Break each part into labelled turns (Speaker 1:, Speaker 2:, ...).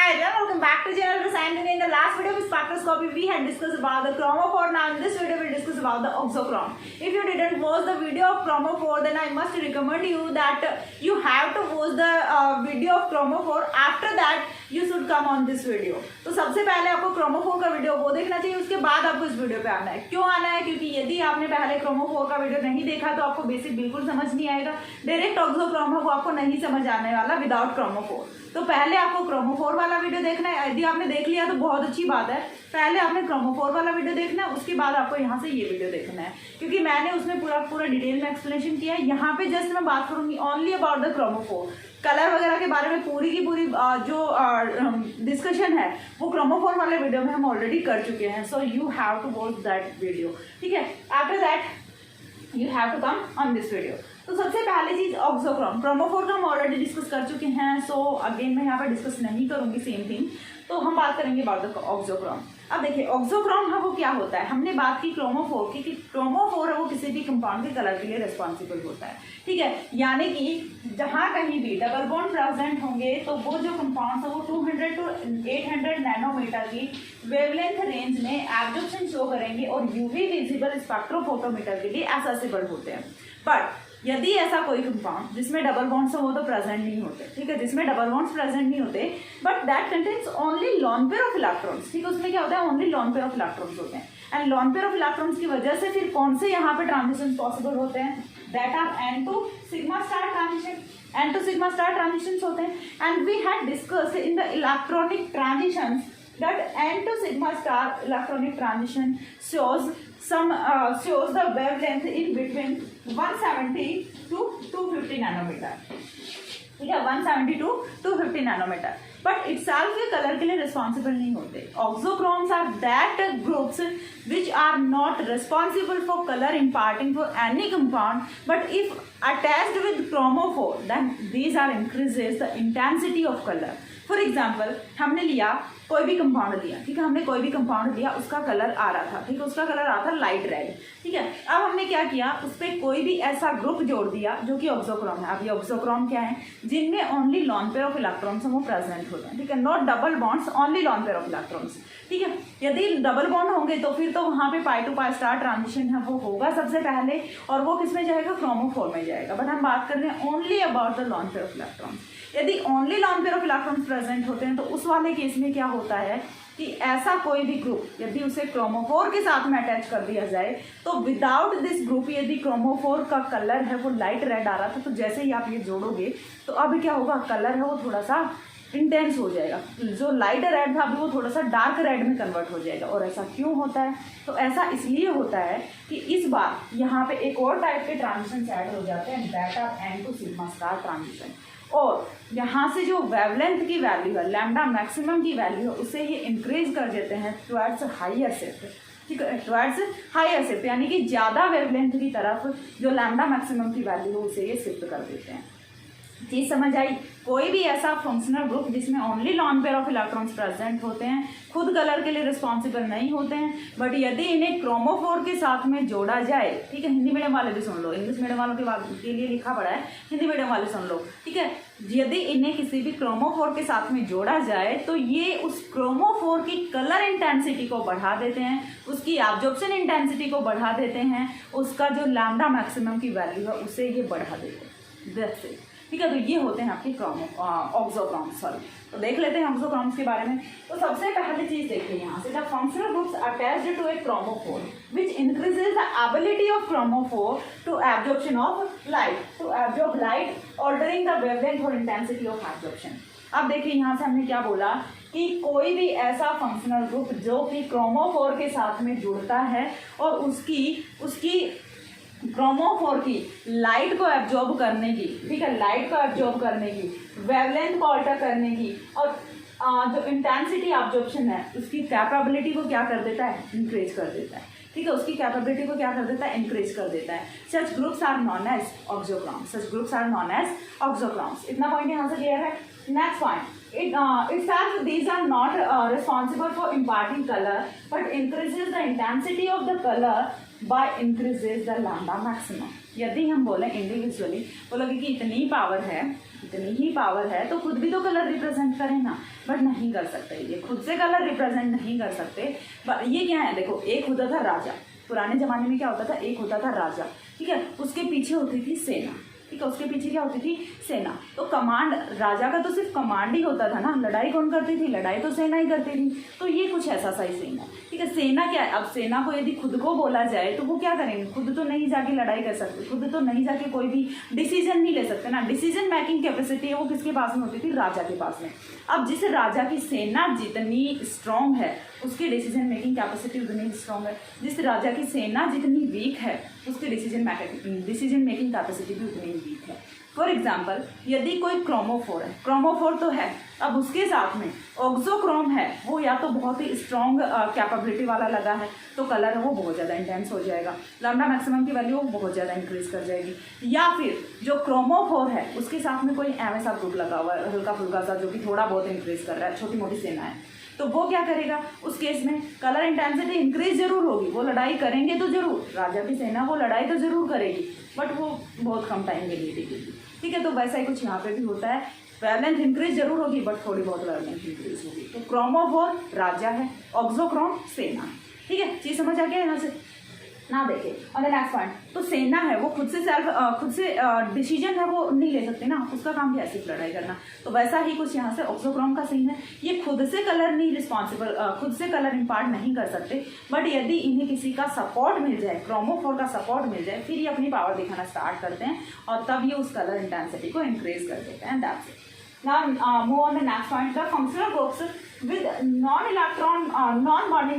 Speaker 1: Hi everyone, welcome back to channel Rosand. In the last video with spectroscopy, we had discussed about the chromophore. Now in this video, we'll discuss about the auxochrome. If you didn't watch the video of chromophore, then I must recommend you that you have to watch the video of chromophore. After that, you should come on this video. तो सबसे पहले आपको chromophore का video वो देखना चाहिए, उसके बाद आपको इस वीडियो पे आना है. क्यों आना है? क्योंकि यदि आपने पहले chromophore का वीडियो नहीं देखा तो आपको बेसिक बिल्कुल समझ नहीं आएगा. डायरेक्ट auxochrome है वो आपको नहीं समझ आने वाला विदाउट chromophore. तो पहले आपको क्रोमोफोर वाला वीडियो देखना है. यदि आपने देख लिया तो बहुत अच्छी बात है. पहले आपने क्रोमोफोर वाला वीडियो देखना है, उसके बाद आपको यहाँ से ये वीडियो देखना है, क्योंकि मैंने उसमें पूरा डिटेल में एक्सप्लेनेशन किया है. यहाँ पे जस्ट मैं बात करूँगी only about the chromophore. Colour वगैरह के बारे में पूरी की पूरी जो डिस्कशन है वो क्रोमोफोर वाले वीडियो में हम ऑलरेडी कर चुके हैं. So you have to watch that video. ठीक है, after that you have to come on this video. तो सबसे पहले चीज ऑक्सोक्रोम. क्रोमोफोर का हम ऑलरेडी डिस्कस कर चुके हैं, सो अगेन मैं यहाँ पर डिस्कस नहीं करूंगी सेम थिंग. तो हम बात करेंगे अबाउट द ऑक्सोक्रोम. अब देखिए ऑक्सोक्रोम है वो क्या होता है. हमने बात की क्रोमोफोर की कि क्रोमोफोर है वो किसी भी कंपाउंड के कलर के लिए रिस्पॉन्सिबल होता है. ठीक है, यानी कि जहाँ कहीं भी डबल बॉन्ड प्रेजेंट होंगे तो वो जो कंपाउंड है वो 200 to 800 नैनोमीटर की वेवलेंथ रेंज में एब्जॉर्प्शन शो करेंगे और यूवी विजिबल स्पेक्ट्रोफोटोमीटर के लिए एक्सेसिबल होते हैं. बट यदि ऐसा कोई कंपाउंड जिसमें डबल बॉन्ड्स हो वो तो प्रेजेंट नहीं होते. ठीक है, जिसमें डबल बॉन्ड्स प्रेजेंट नहीं होते but that contains only lone pair of electrons. ठीक है, उसमें क्या होता है, only lone pair of electrons होते हैं. And lawn pair of electrons की वजह से फिर कौन से यहाँ पे ट्रांजिशन पॉसिबल होते हैं, that are n to sigma star transition. n to sigma star transitions होते हैं. And we had discussed in the electronic transitions that n to sigma star electronic transition shows the wavelength in between 170 to 250 nanometer. ठीक है, 170 to 250 nanometer. But itself ये colour के लिए responsible नहीं होते. Auxochromes are that groups which are not responsible for color imparting for any compound, but if attached with chromophore then these are increases the intensity of color. For example हमने लिया कोई भी compound लिया. ठीक है, हमने कोई भी कंपाउंड लिया, उसका कलर आ रहा था. ठीक है, उसका कलर आ रहा था लाइट रेड. ठीक है, अब हमने क्या किया, उस पर कोई भी ऐसा ग्रुप जोड़ दिया जो कि ऑक्सोक्रोम है. अब ये ऑक्सोक्रोम क्या है, जिनमें only lone pair of electrons वो प्रेजेंट होते हैं. ठीक है, not double bonds, only lone pair of electrons. ठीक है, यदि डबल बॉन्ड होंगे तो फिर तो वहाँ पे पाई टू पाई स्टार ट्रांजिशन है वो होगा सबसे पहले, और वो किस में जाएगा, क्रोमोफोर में जाएगा. बट हम बात कर रहे हैं only about the lone pair of electrons. यदि only lone pair of electrons present होते हैं तो उस वाले केस में क्या होता है कि ऐसा कोई भी ग्रुप यदि उसे क्रोमोफोर के साथ में अटैच कर दिया जाए तो विदाउट दिस ग्रुप यदि क्रोमोफोर का कलर है वो लाइट रेड आ रहा था, तो जैसे ही आप ये जोड़ोगे तो अब क्या होगा, कलर है वो थोड़ा सा इंटेंस हो जाएगा. जो लाइट रेड था अभी वो थोड़ा सा डार्क रेड में कन्वर्ट हो जाएगा. और ऐसा क्यों होता है, तो ऐसा इसलिए होता है कि इस बार यहाँ पे एक और टाइप के ट्रांजिशन ऐड हो जाते हैं, that are n to sigma star transition. और यहाँ से जो वेवलेंथ की वैल्यू है, लैम्डा मैक्सिमम की वैल्यू है, उसे ये इंक्रीज कर देते हैं टुवर्ड्स हायर शिफ्ट. ठीक है, टुवर्ड्स हायर शिफ्ट यानी कि ज़्यादा वेवलेंथ की तरफ जो लैम्डा मैक्सिमम की वैल्यू है उसे ये शिफ्ट कर देते हैं. चीज समझ आई. कोई भी ऐसा फंक्शनल ग्रुप जिसमें only lone pair of electrons present होते हैं खुद कलर के लिए रिस्पॉन्सिबल नहीं होते हैं, बट यदि इन्हें क्रोमोफोर के साथ में जोड़ा जाए. ठीक है, हिंदी मीडियम वाले भी सुन लो, इंग्लिश मीडियम वालों के लिए लिखा पड़ा है, हिंदी मीडियम वाले सुन लो. ठीक है, यदि इन्हें किसी भी क्रोमोफोर के साथ में जोड़ा जाए तो ये उस क्रोमोफोर की कलर इंटेंसिटी को बढ़ा देते हैं, उसकी एब्जॉर्प्शन इंटेंसिटी को बढ़ा देते हैं, उसका जो लैम्डा मैक्सिमम की वैल्यू है उसे ये बढ़ा देते हैं. That's it. ठीक है, तो ये होते हैं आपके ऑक्सोक्रोम्स. सॉरी, तो देख लेते हैं ऑक्सोक्रोम्स के बारे में. तो सबसे पहली चीज देखिए यहाँ से, the functional groups attached to a chromophore which increases the ability of chromophore to absorption of light, to absorb light altering the wavelength और इंटेंसिटी ऑफ एब्जॉर्प्शन. अब देखिए यहाँ से हमने क्या बोला कि कोई भी ऐसा फंक्शनल ग्रुप जो कि क्रोमोफोर के साथ में जुड़ता है और उसकी क्रोमोफोर की लाइट को एब्जॉर्ब करने की, ठीक है, लाइट को एब्जॉर्ब करने की, वेवलेंथ को अल्टर करने की, और जो इंटेंसिटी एब्जॉर्प्शन है उसकी कैपेबिलिटी को क्या कर देता है, इंक्रीज कर देता है. ठीक है, उसकी कैपेबिलिटी को क्या कर देता है, इंक्रीज कर देता है. Such groups are known as auxochromes. Such groups are known as auxochromes. इतना पॉइंट यहाँ से क्लियर है. Next point, itself these are not responsible for imparting color but increases the intensity of the color by increases the lambda maximum. यदि हम बोले individually, बोलोगे कि इतनी ही पावर है तो खुद भी तो कलर रिप्रेजेंट करें ना, बट नहीं कर सकते, ये खुद से कलर रिप्रेजेंट नहीं कर सकते। ये क्या है, देखो एक होता था राजा, पुराने ज़माने में क्या होता था, एक होता था राजा, ठीक है, उसके पीछे होती थी सेना, ठीक है, उसके पीछे क्या होती थी, सेना। तो कमांड, राजा का तो सिर्फ कमांड ही होता था ना, लड़ाई कौन करती थी, लड़ाई तो सेना ही करती थी। तो ये कुछ ऐसा सा ही सेना, ठीक है। सेना क्या है, अब सेना को यदि खुद को बोला जाए तो वो क्या करेंगे, खुद तो नहीं जाके लड़ाई कर सकते, खुद तो नहीं जाके कोई भी डिसीजन नहीं ले सकते ना। डिसीजन मेकिंग कैपेसिटी है वो किसके पास में होती थी, राजा के पास में। अब जिस राजा की सेना जितनी स्ट्रांग है उसकी डिसीजन मेकिंग कैपेसिटी उतनी स्ट्रांग है, जिस राजा की सेना जितनी वीक है उसकी डिसीजन मेकिंग कैपेसिटी भी उतनी वीक है। फॉर एग्जाम्पल, यदि कोई क्रोमोफोर है, क्रोमोफोर तो है, अब उसके साथ में ऑक्सोक्रोम है, वो या तो बहुत ही स्ट्रॉन्ग कैपेबिलिटी वाला लगा है तो कलर वो बहुत ज़्यादा इंटेंस हो जाएगा, लैम्डा मैक्सिमम की वैल्यू बहुत ज़्यादा इंक्रीज कर जाएगी। या फिर जो क्रोमोफोर है उसके साथ में कोई ऐसा ग्रुप लगा हुआ है हल्का फुल्का सा जो कि थोड़ा बहुत इंक्रीज कर रहा है, छोटी मोटी सेना है, तो वो क्या करेगा, उस केस में कलर इंटेंसिटी इंक्रीज जरूर होगी, वो लड़ाई करेंगे तो जरूर, राजा की सेना वो लड़ाई तो जरूर करेगी बट वो बहुत कम टाइम के लिए टिकेगी, ठीक है। तो वैसा ही कुछ यहाँ पे भी होता है, वैलेंस इंक्रीज जरूर होगी बट थोड़ी बहुत वैलेंस इंक्रीज होगी। तो क्रोमोफोर राजा है, ऑक्सोक्रोम सेना, ठीक है, चीज समझ आ गया यहाँ से ना। देखिए और नेक्स्ट पॉइंट, तो सेना है वो खुद से डिसीजन है वो नहीं ले सकते ना, उसका काम भी है सिर्फ लड़ाई करना। तो वैसा ही कुछ यहाँ से ऑक्सोक्रोम का सीन है, ये खुद से कलर नहीं रिस्पॉन्सिबल, खुद से कलर इम्पार्ट नहीं कर सकते, बट यदि इन्हें किसी का सपोर्ट मिल जाए, क्रोमोफोर का सपोर्ट मिल जाए, फिर ये अपनी पावर दिखाना स्टार्ट करते हैं और तब ये उस कलर इंटेंसिटी को इंक्रीज कर देते हैं। That's it. Now move on the next point, the functional groups with non-bonding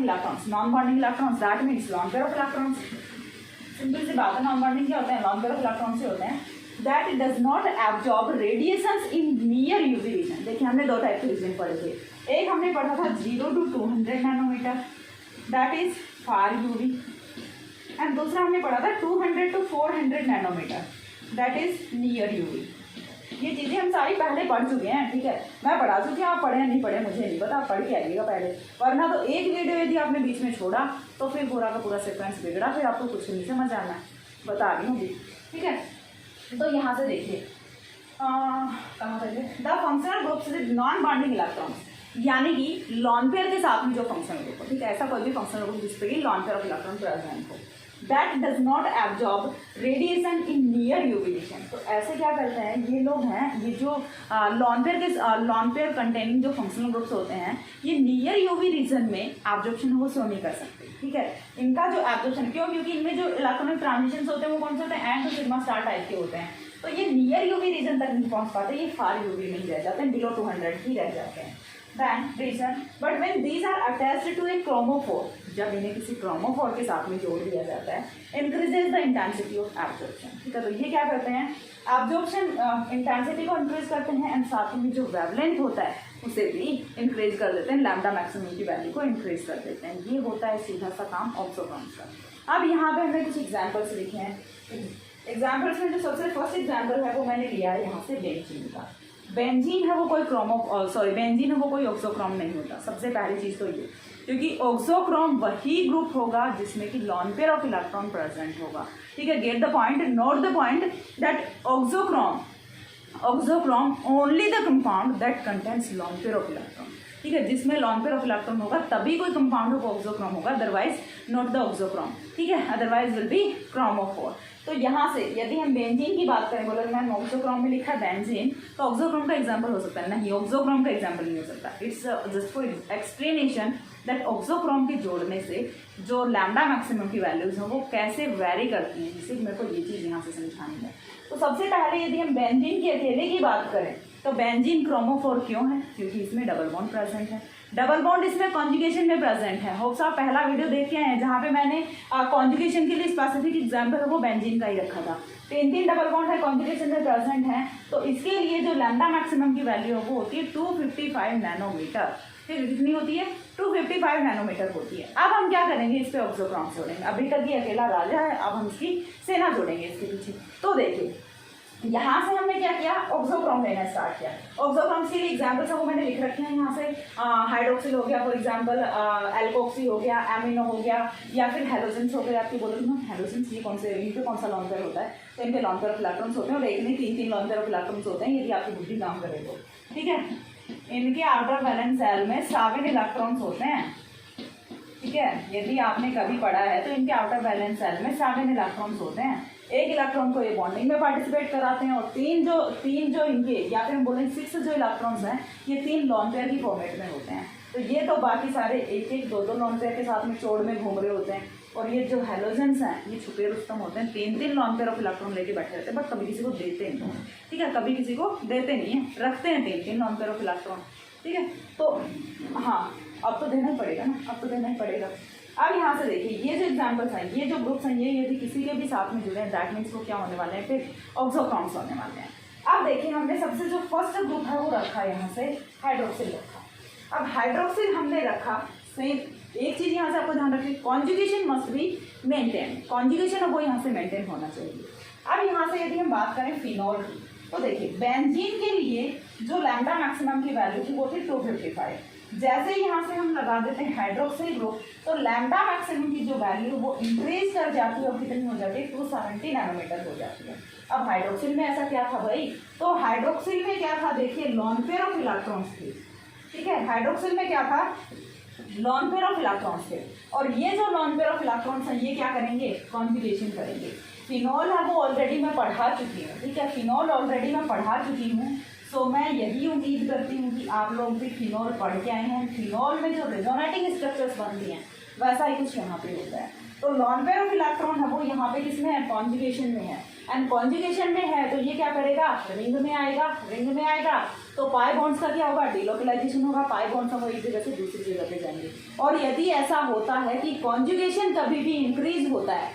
Speaker 1: electrons. Non-bonding electrons, that means lone pair of electrons. Simple सी बात है, non-bonding क्या होता है, lone pair of electrons से होते हैं। That does not absorb radiations in near UV region. देखिए हमने दो टाइप के रीजन पढ़े थे, एक हमने पढ़ा था 0 to 200 nanometre, that is far UV, and दूसरा हमने पढ़ा था 200 to 400 nanometre, that is near UV। ये चीज़ें हम सारी पहले पढ़ चुके हैं, ठीक है, मैं पढ़ा चुकी हूँ, आप पढ़े या नहीं पढ़े मुझे नहीं पता, आप पढ़ के आइएगा पहले, वरना तो एक वीडियो यदि आपने बीच में छोड़ा तो फिर पूरा का पूरा सीक्वेंस बिगड़ा, फिर आपको कुछ नहीं समझ आना, बता रही हूँ भी, ठीक है। तो यहाँ से देखिए कहाँ पर the functional groups with non bonding electrons, यानी कि लॉन पेयर के साथ में जो फंक्शनल ग्रुप हो, ठीक है, ऐसा कोई भी फंक्शनल ग्रुप जिस पे कि lawn pair of electron present हो, that does not absorb radiation in near UV region। तो ऐसे क्या करते हैं ये लोग हैं, ये जो लॉन पेयर कंटेनिंग जो फंक्शनल ग्रुप्स होते हैं, ये नियर यूवी रीजन में एब्जॉर्प्शन वो शो नहीं कर सकते, ठीक है। इनका जो एब्जॉर्प्शन क्योंकि इनमें जो इलेक्ट्रॉनिक ट्रांजिशंस होते हैं वो कौन से होते हैं, एंड तो सिग्मा स्टार टाइप के होते हैं, तो ये नियर यूवी रीजन तक नहीं पहुंच पाते, ये फार यूवी में ही रह जाते हैं, बिलो 200 ही रह जाते हैं। Then reason, but when these are attached to a chromophore, जब इन्हें किसी क्रोमोफोर के साथ में जोड़ दिया जाता है, increases the intensity of absorption, ठीक है। तो ये क्या करते हैं, एब्जॉर्प्शन इंटेंसिटी को इंक्रीज करते हैं एंड साथ में जो वेवलेंथ होता है उसे भी इंक्रीज कर देते हैं, लैम्डा मैक्सिमम की वैल्यू को इंक्रीज कर देते हैं। ये होता है सीधा सा काम ऑक्सोक्रोम्स का। अब यहाँ पे हमने कुछ एग्जाम्पल्स लिखे हैं, एग्जाम्पल्स में जो सबसे फर्स्ट एग्जाम्पल है वो मैंने लिया है यहाँ से बेंजीन का। बेंजीन है वो कोई बेंजीन है वो कोई ऑक्सोक्रोम नहीं होता, सबसे पहली चीज़ तो ये, क्योंकि ऑक्सोक्रोम वही ग्रुप होगा जिसमें कि lawn pair of electron present होगा, ठीक है। Get the point, note the point that auxochrome only the compound that contains lawn pair of electron, ठीक है, जिसमें लॉन पेयर ऑफ इलेक्ट्रॉन होगा तभी कोई कंपाउंड होगा ऑक्सोक्रोम होगा, अदरवाइज नॉट द ऑक्सोक्रोम, ठीक है, अदरवाइज विल बी क्रोमोफोर। तो यहाँ से यदि हम बेंजीन की बात करें, बोलो मैंने ऑक्सोक्रोम में लिखा बेंजीन, तो ऑक्सोक्रोम का एग्जांपल हो सकता है, नहीं ऑक्सोक्रोम का एग्जांपल नहीं हो सकता। It's just for explanation that auxochrome के जोड़ने से जो लैम्डा मैक्सिमम की वैल्यूज हैं वो कैसे वेरी करती हैं, जिससे मेरे को ये चीज़ यहाँ से समझानी है। तो सबसे पहले यदि हम बेंजीन के अकेले की बात करें तो बेंजीन क्रोमोफोर क्यों है, क्योंकि इसमें डबल बॉन्ड प्रेजेंट है, डबल बॉन्ड इसमें कॉन्जुगेशन में प्रेजेंट है। होप्स आप पहला वीडियो देख के आए हैं जहाँ पे मैंने कॉन्जुगेशन के लिए स्पेसिफिक एग्जांपल है वो बेंजीन का ही रखा था। 3 डबल बॉन्ड है, कॉन्जुगेशन में प्रेजेंट है, तो इसके लिए जो लैम्डा मैक्सिमम की वैल्यू है वो होती है 255 नैनोमीटर, फिर कितनी होती है 255 नैनोमीटर होती है। अब हम क्या करेंगे, इस पे ऑक्सोक्रोम जोड़ेंगे, अभी तक ये अकेला राजा है, अब हम इसकी सेना जोड़ेंगे इसके पीछे। तो देखिए यहाँ से हमने क्या किया, ऑक्सोक्रोम लेना स्टार्ट किया। ऑक्सोक्रोम्स के लिए एग्जाम्पल्स वो मैंने लिख रखे हैं यहाँ से। हाइड्रोक्सिल हो गया फॉर एग्जाम्पल, एल्कोक्सी हो गया, एमिनो हो गया, या फिर हेलोजेंस हो गए। आपकी बोलोगे ना हेलोजेंस ये कौन से, इनके कौन सा लॉन पेयर होता है, तो इनके लॉन पेयर ऑफ इलेक्ट्रॉन्स होते हैं और एक नहीं 3 लॉन पेयर ऑफ इलेक्ट्रॉन्स होते हैं, यदि आपकी बुद्धि काम करे तो, ठीक है। इनके आउटर वैलेंस शेल में 7 इलेक्ट्रॉन्स होते हैं, ठीक है। यदि आपने कभी पढ़ा है तो इनके आउटर वैलेंस शेल में 7 इलेक्ट्रॉन्स होते हैं। एक इलेक्ट्रॉन को ये बॉन्डिंग में पार्टिसिपेट कराते हैं और तीन जो इनके, या फिर हम बोलें 6 जो इलेक्ट्रॉन्स हैं, ये 3 लॉन पेयर की फॉर्मेट में होते हैं। तो ये तो बाकी सारे 1-1, 2-2 लॉन पेयर के साथ में चौड़ में घूम रहे होते हैं। और ये जो हेलोजेंस हैं ये छुपे रुस्तम होते हैं, 3-3 लॉन पेयर ऑफ इलेक्ट्रॉन लेके बैठे रहते हैं, बट कभी किसी को देते नहीं, ठीक है। कभी किसी को देते नहीं है, रखते हैं 3-3 लॉन पेयर ऑफ इलेक्ट्रॉन, ठीक है। तो हाँ, अब तो देना ही पड़ेगा ना, अब तो देना ही पड़ेगा। अब यहाँ से देखिए ये जो एग्जाम्पल्स हैं, ये जो ग्रुप्स हैं, ये यदि किसी के भी साथ में जुड़े हैं, दैट मीन्स वो क्या होने वाले हैं, फिर ऑक्सोक्रॉम्स होने वाले हैं। अब देखिए हमने सबसे जो फर्स्ट ग्रुप है वो रखा है यहाँ से हाइड्रोक्सिल रखा। अब हाइड्रोक्सिल हमने रखा, सेम एक चीज़ यहाँ से आपको ध्यान रखिए, conjugation must be maintain, conjugation वो यहाँ से मेंटेन होना चाहिए। अब यहाँ से यदि हम बात करें फिनॉल की, तो देखिए बेंजीन के लिए जो लैम्डा मैक्सिमम की वैल्यू थी वो थी 255। जैसे ही यहाँ से हम लगा देते हैं हाइड्रोक्सिल ग्रुप, तो लैम्डा मैक्सिमम की जो वैल्यू वो इंक्रीज कर जाती है और कितनी हो जाती है, 270 नैनोमीटर हो जाती है। अब हाइड्रोक्सिल में ऐसा क्या था भाई, तो हाइड्रोक्सिल में क्या था, देखिए लॉन पेयर ऑफ इलेक्ट्रॉन्स थे, ठीक है। हाइड्रोक्सिल में क्या था, लॉन पेयर ऑफ इलेक्ट्रॉन्स थे, और ये जो लॉन पेयर ऑफ इलेक्ट्रॉन्स हैं ये क्या करेंगे, कॉन्जुगेशन करेंगे। फिनॉल है वो ऑलरेडी मैं पढ़ा चुकी हूँ, ठीक है, फिनॉल ऑलरेडी मैं पढ़ा चुकी हूँ। सो मैं यही उम्मीद करती हूँ कि आप लोग भी फिनॉल पढ़ के आए हैं। फिनॉल में जो रेजोनेटिंग स्ट्रक्चर्स बनती हैं वैसा ही कुछ यहाँ पे होता है। तो लॉन पेयर ऑफ इलेक्ट्रॉन है वो यहाँ पे किसमें है, कॉन्जुगेशन में है। एंड कॉन्जुगेशन में है तो ये क्या करेगा, रिंग में आएगा, रिंग में आएगा तो पाई बॉन्ड्स का क्या होगा, डिलोकलाइजेशन होगा, पाई बॉन्ड्स वो एक जगह से दूसरी जगह पे जाएंगे। और यदि ऐसा होता है कि कॉन्जुगेशन कभी भी इंक्रीज होता है,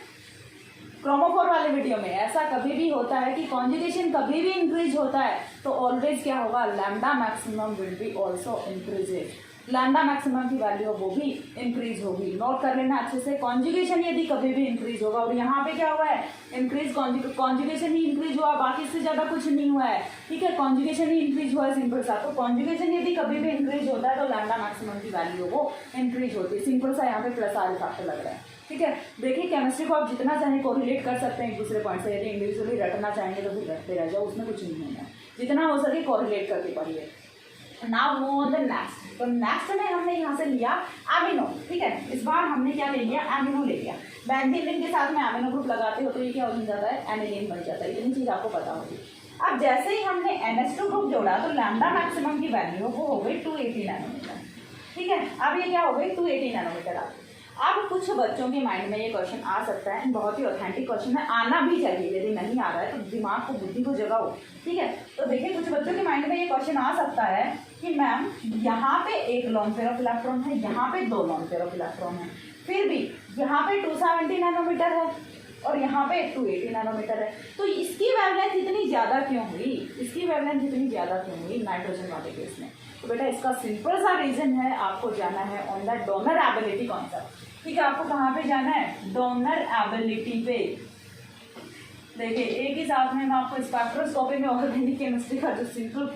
Speaker 1: क्रोमोफोर वाले वीडियो में ऐसा कभी भी होता है कि कॉन्जुगेशन कभी भी इंक्रीज होता है, तो ऑलवेज क्या होगा, lambda maximum will be also increases, lambda maximum की वैल्यू वो भी इंक्रीज होगी। नोट कर लेना अच्छे से, कॉन्जुगेशन यदि कभी भी इंक्रीज होगा, और यहाँ पे क्या हुआ है, इंक्रीज कॉन्जुगेशन ही इंक्रीज हुआ, बाकी से ज़्यादा कुछ नहीं हुआ है, ठीक है, कॉन्जुगेशन ही इंक्रीज हुआ है सिंपल सा। तो कॉन्जुगेशन यदि कभी भी इंक्रीज होता है तो लैम्डा मैक्सिमम की वैल्यू वो इंक्रीज होती है, सिंपल सा यहाँ पे प्लस आर हिसाब से लग रहा है, ठीक है। देखिए केमिस्ट्री को आप जितना चाहें कोरिलेट कर सकते हैं एक दूसरे पॉइंट से, यदि इंडिविजुअली रटना चाहेंगे तो फिर रटते रह जाओ, उसमें कुछ नहीं होना है, जितना हो सके कोरिलेट करके पढ़िए। Now move on the next. तो नेक्स्ट में हमने यहाँ से लिया एमिनो, ठीक है, इस बार हमने क्या ले लिया, एमिनो ले लिया। बेंजीन रिंग के साथ में एमिनो ग्रुप लगाते हो तो ये क्या हो जाता है, एनिलीन बन जाता है, इतनी चीज़ आपको पता होगी। अब जैसे ही हमने NH2 ग्रुप जोड़ा तो लैम्डा मैक्सिमम की वैल्यू वो हो गई 280 नैनोमीटर, ठीक है। अब ये क्या हो गई, 280 नैनोमीटर आ गई। अब कुछ बच्चों के माइंड में ये क्वेश्चन आ सकता है, बहुत ही ऑथेंटिक क्वेश्चन है, आना भी चाहिए, यदि नहीं आ रहा है तो दिमाग को, बुद्धि को जगाओ, ठीक है। तो देखिए कुछ बच्चों के माइंड में ये क्वेश्चन आ सकता है कि मैम यहाँ पे एक लॉन पेयर ऑफ इलेक्ट्रॉन है, यहाँ पे 2 लॉन पेयर ऑफ इलेक्ट्रॉन है, फिर भी यहाँ पे 270 नैनोमीटर है और यहाँ पे 280 नैनोमीटर है, तो इसकी वेवलेंथ इतनी ज़्यादा क्यों हुई, इसकी वेवलेंथ इतनी ज़्यादा क्यों हुई नाइट्रोजन वाले केस में। तो बेटा इसका सिंपल सा रीज़न है, आपको जाना है on the donor ability concept, ठीक है। आपको कहाँ पे जाना है, डोनर एबिलिटी पे। देखिए एक ही साथ में मैं आपको स्पेक्ट्रोस्कोपी में ऑर्गेनिक केमिस्ट्री का जो simple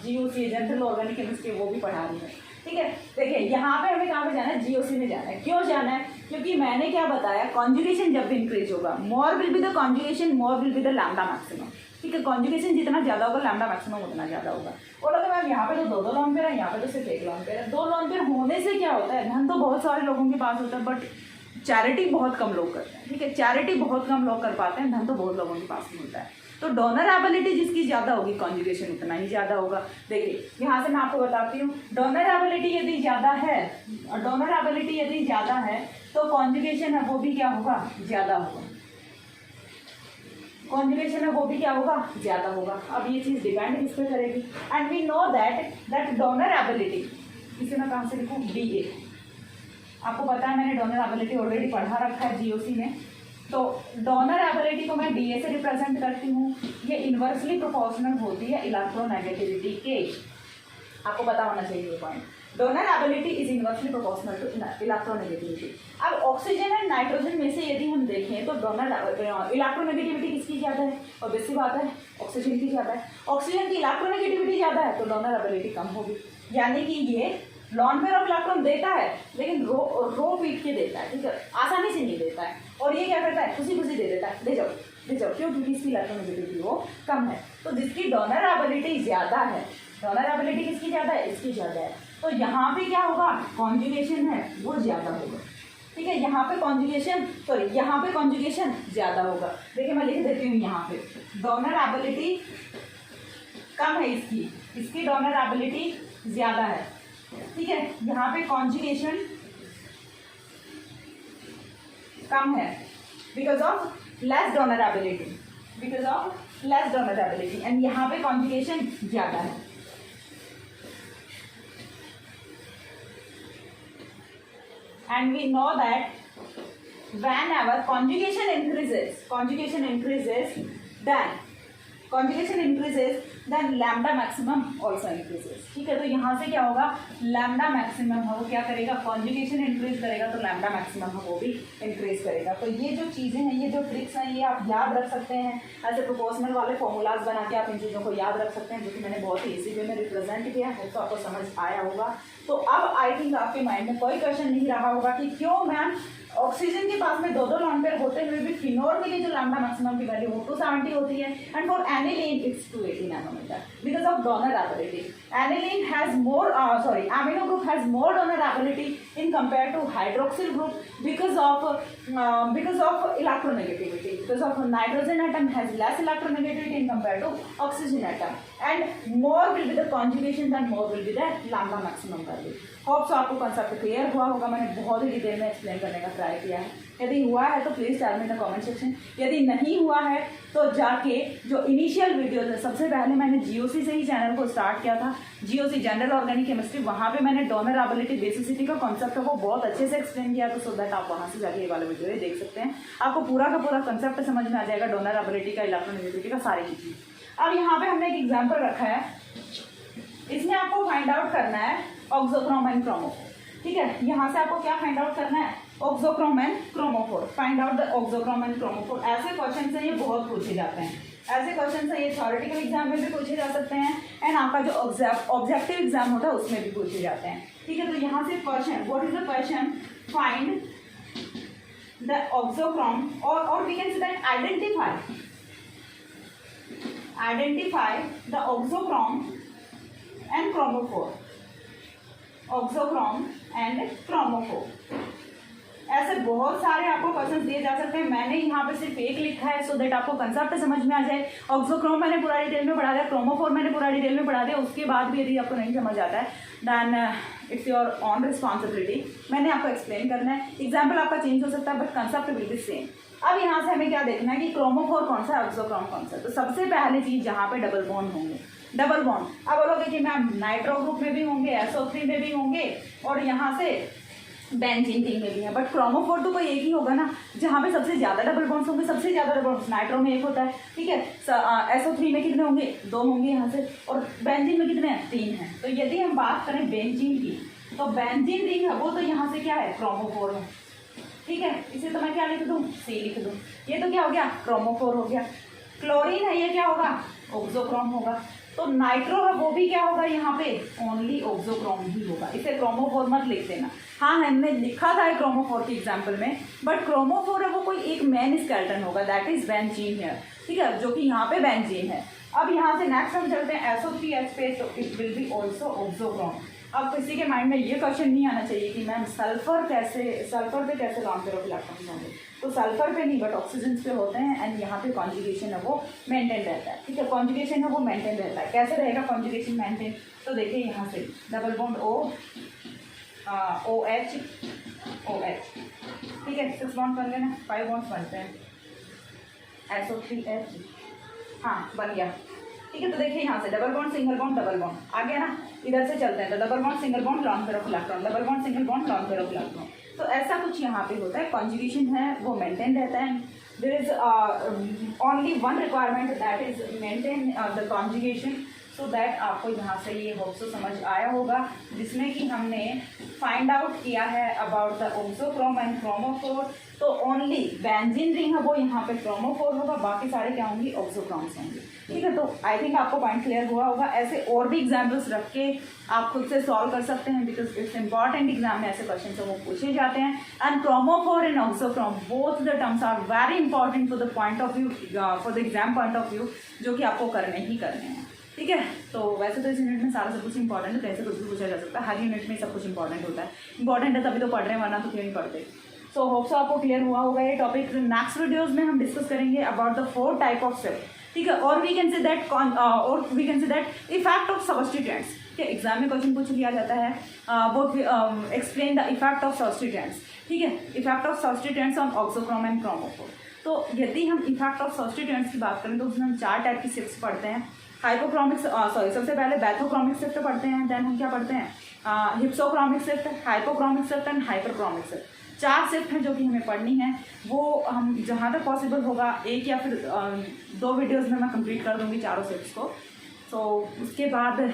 Speaker 1: GOC general organic chemistry वो भी पढ़ा रही है, ठीक है। देखिए यहाँ पे हमें कहाँ पे जाना है, GOC में जाना है। क्यों जाना है, क्योंकि मैंने क्या बताया, कॉन्जुगेशन जब भी इंक्रीज होगा, मोर will be the conjugation, more will be the lambda maximum, ठीक है। कॉन्जुगेशन जितना ज़्यादा होगा लैम्डा मैक्सिमम उतना ज़्यादा होगा। और अगर मैम यहाँ पे तो 2-2 लॉन पेयर है, यहाँ पे तो सिर्फ 1 लॉन पेयर है। 2 लॉन पेयर होने से क्या होता है, धन तो बहुत सारे लोगों के पास होता है बट चैरिटी बहुत कम लोग करते हैं, ठीक है, चैरिटी बहुत कम लोग कर पाते हैं, धन तो बहुत लोगों के पास मिलता है। तो डोनर एबिलिटी जिसकी ज़्यादा होगी कॉन्जुगेशन उतना ही ज़्यादा होगा। देखिए यहाँ से मैं आपको बताती हूँ, डोनर एबिलिटी यदि ज़्यादा है, डोनर एबिलिटी यदि ज़्यादा है तो कॉन्जुगेशन है वो भी क्या होगा, ज़्यादा होगा, कॉन्जुगेशन है वो भी क्या होगा, ज़्यादा होगा। अब ये चीज़ डिपेंड किस पे करेगी, and we know that donor ability, इसे मैं कहाँ से लिखूँ, DA। आपको पता है मैंने डोनर एबिलिटी ऑलरेडी पढ़ा रखा है GOC में। तो डोनर एबिलिटी को मैं DA से रिप्रेजेंट करती हूँ, ये इन्वर्सली प्रोपोर्शनल होती है इलेक्ट्रोनेगेटिविटी के। आपको पता होना चाहिए ये point. Donorability is inversely proportional to electronegativity. अब ऑक्सीजन एंड नाइट्रोजन में से यदि हम देखें तो इलेक्ट्रोनेगेटिविटी किसकी ज़्यादा है? ऑब्वियस सी बात है ऑक्सीजन की ज़्यादा है। ऑक्सीजन की इलेक्ट्रोनेगेटिविटी ज़्यादा है तो डोनरेबिलिटी कम होगी, यानी कि ये लॉन पेयर ऑफ इलेक्ट्रॉन देता है लेकिन रो पीट के देता है, ठीक है, आसानी से नहीं देता है। और ये क्या करता है? खुशी खुशी दे देता है, दे जाओ क्यों? क्योंकि इसकी इलेक्ट्रोनेगेटिविटी वो कम है। तो जिसकी डोनरेबिलिटी ज़्यादा है, डोनरेबिलिटी किसकी ज़्यादा है? इसकी ज़्यादा है, तो यहाँ पे क्या होगा? कॉन्जुगेशन है वो ज़्यादा होगा, ठीक है। यहाँ पे कॉन्जुगेशन ज़्यादा होगा। देखिए मैं लिख देती हूँ यहाँ पे डोनरेबिलिटी कम है इसकी डोनरेबिलिटी ज़्यादा है, ठीक है। यहाँ पे कॉन्जुगेशन कम है बिकॉज ऑफ लेस डोनरेबिलिटी एंड यहाँ पे कॉन्जुगेशन ज़्यादा है। And we know that whenever conjugation increases, then lambda maximum also increases, ठीक है। तो यहाँ से क्या होगा? लैम्डा मैक्सिमम है वो क्या करेगा? कॉन्जुगेशन इंक्रीज करेगा तो लैम्डा मैक्सिमम है वो भी इंक्रीज करेगा। तो ये जो चीज़ें हैं, ये जो ट्रिक्स हैं, ये आप याद रख सकते हैं। ऐसे प्रोपोर्शनल वाले फॉर्मूलाज बना के आप इन चीज़ों को याद रख सकते हैं, जो कि मैंने बहुत ही ईजी वे में रिप्रेजेंट किया है, तो आपको समझ आया होगा। तो अब आई थिंक आपके माइंड में कोई क्वेश्चन नहीं रहा होगा कि क्यों मैम ऑक्सीजन के पास में दो लॉन पेयर होते हुए भी फिनोल के लिए जो लैम्डा मैक्सिमम की वैल्यू वो 270 होती है and for aniline it's 280 nanometer because of donorability. Aniline has more amino group has more donorability in compare to hydroxyl group because of electronegativity, because of nitrogen atom has less electronegativity in compare to oxygen atom and more will be the conjugation then more will be the lambda maximum value. Hope so आपको concept clear हुआ होगा। मैंने बहुत ही detail में explain करने का try किया है। यदि हुआ है तो please tell me in the comment section. यदि नहीं हुआ है तो जाके जो इनिशियल वीडियोज है, सबसे पहले मैंने जीओसी से ही चैनल को स्टार्ट किया था, जीओसी जनरल ऑर्गेनिक केमिस्ट्री, वहाँ पे मैंने डोनरेबिलिटी बेसिसिटी का कॉन्सेप्ट है वो बहुत अच्छे से एक्सप्लेन किया, तो सो दैट आप वहाँ से जाके ये वाला वीडियो ही देख सकते हैं। आपको पूरा का पूरा कंसेप्ट समझ में आ जाएगा डोनरेबिलिटी का, इलेक्ट्रोनेगेटिविटी का, सारी चीज़ें। अब यहाँ पे हमने एक एग्जाम्पल रखा है, इसमें आपको फाइंड आउट करना है ऑक्सोक्रोम एंड क्रोमोफोर, ठीक है। यहाँ से आपको क्या फाइंड आउट करना है? Auxochrome and chromophore. Find out the auxochrome and chromophore. ऐसे क्वेश्चन से ये बहुत पूछे जाते हैं, ऐसे क्वेश्चन से ये थ्योरेटिकल एग्जाम में भी पूछे जा सकते हैं एंड आपका जो ऑब्जेक्टिव एग्जाम होता है उसमें भी पूछे जाते हैं, ठीक है। तो यहाँ से question, what is the question? Find the auxochrome or we can say that identify the auxochrome and chromophore, auxochrome and chromophore. ऐसे बहुत सारे आपको क्वेश्चन दिए जा सकते हैं। मैंने यहाँ पे सिर्फ एक लिखा है सो दैट आपको कंसेप्ट समझ में आ जाए। ऑक्सोक्रोम मैंने पूरा डिटेल में पढ़ा दिया, क्रोमोफोर मैंने पूरा डिटेल में पढ़ा दिया। उसके बाद भी यदि आपको नहीं समझ आता है then it's your own responsibility, मैंने आपको एक्सप्लेन करना है। एग्जाम्पल आपका चेंज हो सकता है but concept will be same. अब यहाँ से हमें क्या देखना है कि क्रोमोफोर कौन सा है, ऑक्सोक्रोम कौन सा। तो सबसे पहली चीज़ जहाँ पे डबल बॉन्ड होंगे, डबल बॉन्ड। अब बोलोगे कि मैम नाइट्रो ग्रुप में भी होंगे, SO3 में भी होंगे और यहाँ से बेंजीन रिंग में भी है, बट क्रोमोफोर तो कोई एक ही होगा ना, जहाँ पे सबसे ज़्यादा डबल बॉन्ड्स होंगे। सबसे ज़्यादा डबल बॉन्ड्स नाइट्रो में एक होता है, ठीक है। SO3 में कितने होंगे? 2 होंगे यहाँ से, और बेंजीन में कितने हैं? 3 हैं। तो यदि हम बात करें बेंजीन की, तो बेंजीन रिंग है वो तो यहाँ से क्या है? क्रोमोफोर है, ठीक है। इसे तो मैं क्या लिख दूँ? C लिख दूँ। ये तो क्या हो गया? क्रोमोफोर हो गया। क्लोरीन है, ये क्या होगा? ऑक्सोक्रोम होगा। तो नाइट्रो है वो भी क्या होगा? यहाँ पे ओनली ऑक्सोक्रोम ही होगा, इसे क्रोमोफोर मत लिख देना। हाँ, हमने लिखा था क्रोमोफोर के एग्जाम्पल में, बट क्रोमोफोर है वो कोई एक मेन स्केलेटन होगा, दैट इज बेंजीन है, ठीक है, जो कि यहाँ पे बेंजीन है। अब यहाँ से नेक्स्ट हम चलते हैं SO3H पे, तो it will be also auxochrome. अब किसी के माइंड में ये क्वेश्चन नहीं आना चाहिए कि मैम सल्फर पे कैसे लॉन्ग पेयर ऑफ इलेक्ट्रॉन्स होंगे। तो सल्फर पे नहीं बट ऑक्सीजन पे होते हैं एंड यहाँ पे कॉन्जुगेशन है वो मेंटेन रहता है, ठीक है। कॉन्जुगेशन है वो मेंटेन रहता है। कैसे रहेगा कॉन्जुगेशन मेंटेन? तो देखिए यहाँ से डबल बॉन्ड OH, ठीक है। 6 बॉन्ड बन गए ना, 5 बॉन्ड्स बनते हैं, SO3H, हाँ बन गया, ठीक है। तो देखिए यहाँ से double bond single bond double bond आ गया ना। इधर से चलते हैं तो double bond single bond long pair of electron, double bond single bond long pair of electron. तो ऐसा कुछ यहाँ पे होता है। कॉन्जुगेशन है वो मेंटेन रहता है। There is only one requirement, that is maintain the conjugation
Speaker 2: so that आपको यहाँ से ये होप्सो समझ आया होगा, जिसमें कि हमने फाइंड आउट किया है about the auxochrome and chromophore. तो ओनली बेंजीन रिंग है वो यहाँ पे क्रोमोफोर होगा, बाकी सारे क्या होंगी, ऑक्सोक्रोम्स होंगे। ठीक है, तो आई थिंक आपको पॉइंट क्लियर हुआ होगा। ऐसे और भी एग्जाम्पल्स रख के आप खुद से सॉल्व कर सकते हैं, बिकॉज इट्स इंपॉर्टेंट, एग्जाम में ऐसे क्वेश्चन वो पूछे जाते हैं। And chromophore and auxochrome both the terms are very important for the point of view, for the exam point of view, जो कि आपको करने ही करने हैं। ठीक है, तो वैसे तो इस यूनिट में सारा सब कुछ इंपॉर्टेंट है, कैसे कुछ भी पूछा जा सकता है, हर यूनिट में सब कुछ इंपॉर्टेंट होता है। इंपॉर्टेंट है तभी तो पढ़ रहे हैं, वरना तो क्यों नहीं पढ़ते। सो होप सो आपको क्लियर हुआ होगा ये टॉपिक। नेक्स्ट वीडियोज में हम डिस्कस करेंगे about the 4 type of cell. ठीक है, और we can say that effect of substituents. ठीक है, एग्जाम में क्वेश्चन पूछ लिया जाता है, वो explain the effect of substituents. ठीक है, effect of substituents on auxochrome and chromophore. तो यदि हम इफेक्ट ऑफ सब्स्टिट्यूएंट्स की बात करें तो उसमें हम 4 टाइप की शिफ्ट्स पढ़ते हैं। हाइपोक्रोमिक सबसे पहले बैथोक्रोमिक शिफ्ट पढ़ते हैं, देन हम क्या पढ़ते हैं, hypsochromic shift, hypochromic shift and hyperchromic shift. 4 shift हैं जो कि हमें पढ़नी है। वो हम जहाँ तक पॉसिबल होगा 1 या फिर 2 वीडियोज़ में मैं कंप्लीट कर दूँगी चारों शिफ्ट्स को। तो उसके बाद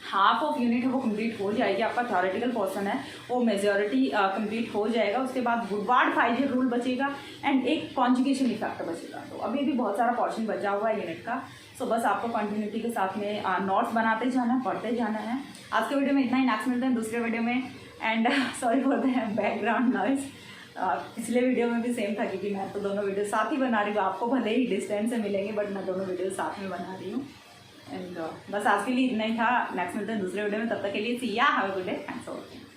Speaker 2: हाफ ऑफ यूनिट है वो कंप्लीट हो जाएगी, आपका थ्योरेटिकल पोर्शन है वो मेजॉरिटी कंप्लीट हो जाएगा। उसके बाद वुडवार्ड फाइजर रूल बचेगा एंड एक कॉन्जुगेशन इफेक्ट बचेगा। तो अभी भी बहुत सारा पोर्शन बचा हुआ है यूनिट का। सो बस आपको कंटिन्यूटी के साथ में नोट्स बनाते जाना है, पढ़ते जाना है। आज के वीडियो में इतना ही, नेक्स्ट मिलते हैं दूसरे वीडियो में। And sorry for the background noise, पिछले वीडियो में भी सेम था, क्योंकि मैं तो दोनों वीडियो साथ ही बना रही हूँ। आपको भले ही डिस्टेंस से मिलेंगे बट मैं दोनों वीडियो साथ में बना रही हूँ। एंड बस आज के लिए इतना ही था। नेक्स्ट मिलते हैं दूसरे वीडियो में, तब तक के लिए सी या have a good day, thanks for watching.